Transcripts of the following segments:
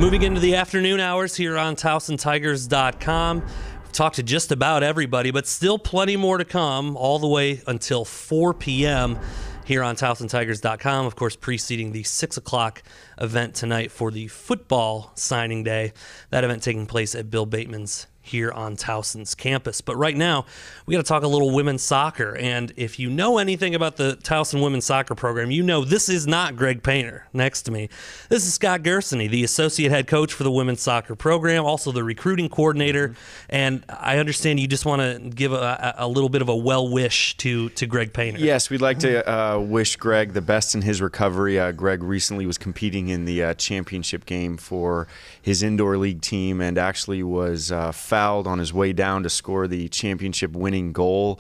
Moving into the afternoon hours here on TowsonTigers.com. We've talked to just about everybody, but still plenty more to come all the way until 4 p.m. here on TowsonTigers.com. Of course, preceding the 6 o'clock event tonight for the football signing day. That event taking place at Bill Bateman's here on Towson's campus. But right now, we got to talk a little women's soccer. And if you know anything about the Towson women's soccer program, you know this is not Greg Painter next to me. This is Scott Gerseny, the associate head coach for the women's soccer program, also the recruiting coordinator. And I understand you just want to give a little bit of a well wish to Greg Painter. Yes, we'd like to wish Greg the best in his recovery. Greg recently was competing in the championship game for his indoor league team and actually was fouled on his way down to score the championship winning goal.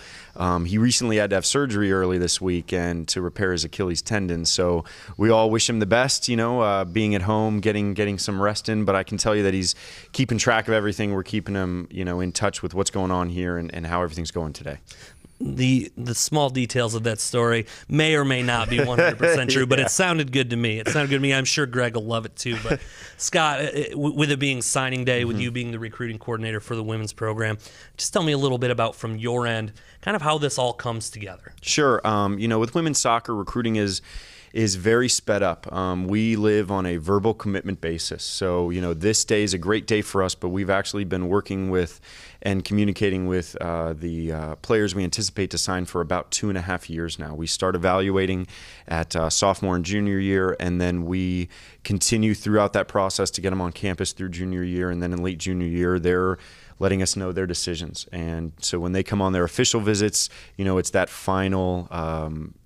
He recently had to have surgery early this week and to repair his Achilles tendon. So we all wish him the best, you know, being at home, getting some rest in. But I can tell you that he's keeping track of everything. We're keeping him, you know, in touch with what's going on here and how everything's going today. The small details of that story may or may not be 100% true, but it sounded good to me. It sounded good to me. I'm sure Greg will love it too. But Scott, with it being signing day, with you being the recruiting coordinator for the women's program, just tell me a little bit about, from your end, kind of how this all comes together. Sure. You know, with women's soccer, recruiting is very sped up. We live on a verbal commitment basis. So, you know, this day is a great day for us, but we've actually been working with and communicating with the players we anticipate to sign for about 2.5 years now. We start evaluating at sophomore and junior year, and then we continue throughout that process to get them on campus through junior year, and then in late junior year, they're letting us know their decisions. And so when they come on their official visits, you know, it's that final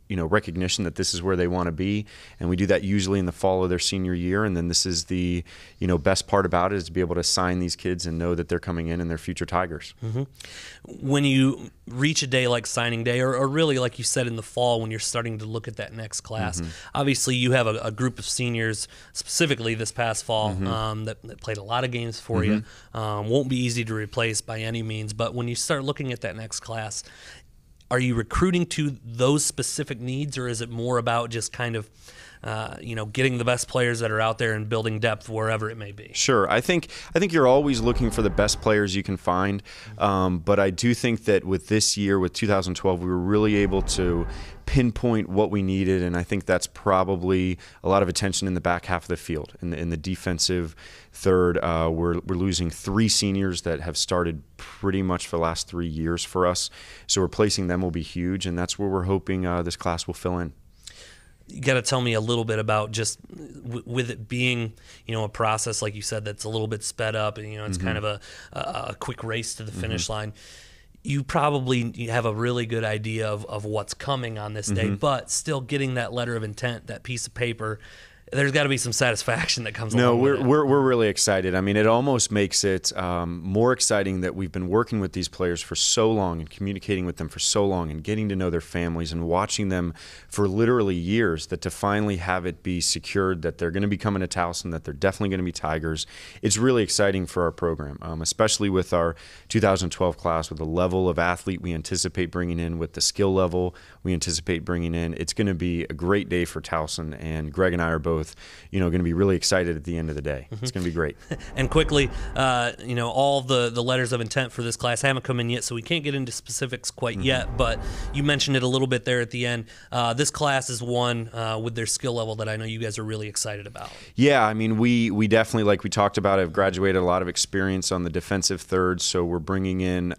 you know, recognition that this is where they want to be, and we do that usually in the fall of their senior year. And then this is the, you know, best part about it, is to be able to sign these kids and know that they're coming in and they're future Tigers. When you reach a day like signing day, or really like you said in the fall, when you're starting to look at that next class, obviously you have a group of seniors, specifically this past fall, that played a lot of games for you. Won't be easy to replace by any means, but when you start looking at that next class, are you recruiting to those specific needs, or is it more about just kind of, you know, getting the best players that are out there and building depth wherever it may be? Sure. I think you're always looking for the best players you can find, but I do think that with this year, with 2012, we were really able to pinpoint what we needed, and I think that's probably a lot of attention in the back half of the field. In the defensive third, we're losing 3 seniors that have started pretty much for the last 3 years for us, so replacing them will be huge, and that's where we're hoping this class will fill in. You got to tell me a little bit about just with it being, you know, a process like you said that's a little bit sped up, and you know it's kind of a quick race to the finish line. You probably have a really good idea of what's coming on this day, but still getting that letter of intent, that piece of paper, there's got to be some satisfaction that comes along with it. No, we're really excited. I mean, it almost makes it more exciting that we've been working with these players for so long and communicating with them for so long and getting to know their families and watching them for literally years, that to finally have it be secured that they're going to be coming to Towson, that they're definitely going to be Tigers. It's really exciting for our program, especially with our 2012 class, with the level of athlete we anticipate bringing in, with the skill level we anticipate bringing in. It's going to be a great day for Towson, and Greg and I are both, you know, going to be really excited at the end of the day. It's going to be great. And quickly, you know, all the letters of intent for this class haven't come in yet, so we can't get into specifics quite yet, but you mentioned it a little bit there at the end. This class is one with their skill level that I know you guys are really excited about. Yeah, I mean, we definitely, like we talked about, have graduated a lot of experience on the defensive third, so we're bringing in,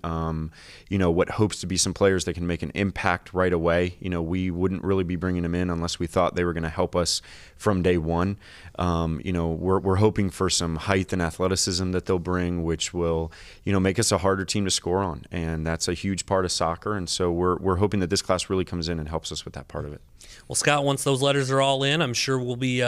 you know, what hopes to be some players that can make an impact right away. You know, we wouldn't really be bringing them in unless we thought they were going to help us from day one. You know, we're hoping for some height and athleticism that they'll bring, which will, you know, make us a harder team to score on, and that's a huge part of soccer. And so we're hoping that this class really comes in and helps us with that part of it. Well, Scott, once those letters are all in, I'm sure we'll be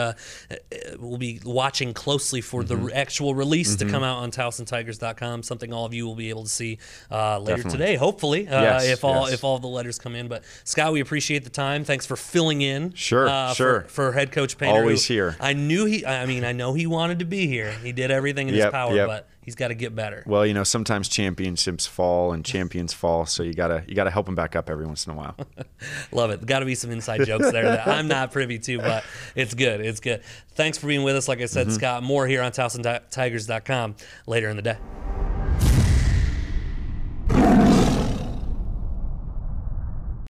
watching closely for the actual release to come out on TowsonTigers.com. Something all of you will be able to see later today, hopefully, if all the letters come in. But Scott, we appreciate the time. Thanks for filling in. For head coach Painter. Always here. I know he wanted to be here. He did everything in his power, but He's got to get better. Well, you know, sometimes championships fall and champions fall, so you gotta help them back up every once in a while. Love it. Got to be some inside jokes there that I'm not privy to, but it's good. It's good. Thanks for being with us. Like I said, Scott, more here on TowsonTigers.com later in the day.